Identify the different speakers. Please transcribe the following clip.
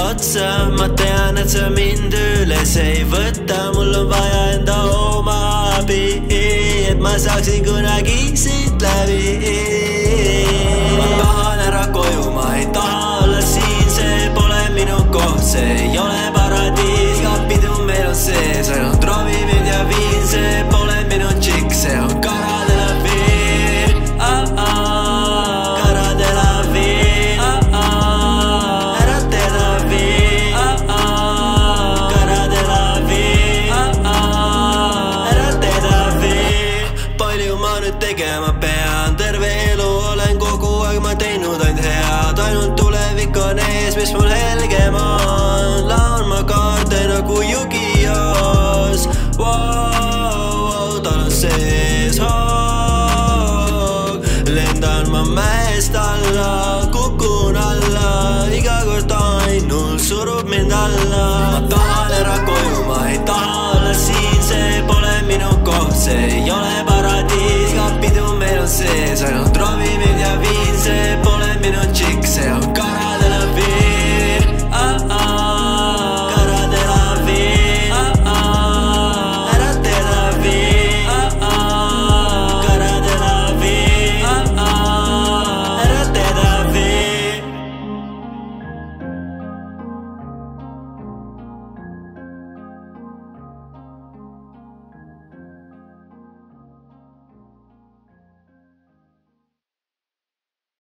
Speaker 1: otsa, ma tean, et sa mind üles ei võta. Mul on vaja enda oma abi, et ma saaksin kunagi siit läbi. Ma tahan ära koju, ma ei taha olla siin, see pole minu koht, see ei ole paradiis. Iga pidu meil on sees, ainult ravimid ja viin, see pole minu tšikk, see on Cara Delevingne. Cara Delevingne, ära teda vii. Cara Delevingne, ära teda vii. Palju ma nüüd tegema pean, terve elu olen kogu aeg ma teinud ainult head. Ainult tulevik on ees, mis mul helgem on. Laon ma kaarte nagu Yu-Gi-Oh's. Tal on sees hoog, lendan ma mäest alla, kukun alla, iga kord ainult surub mind alla. Ma tahan ära koju, ma ei taha olla siin, see pole minu koht, see ei ole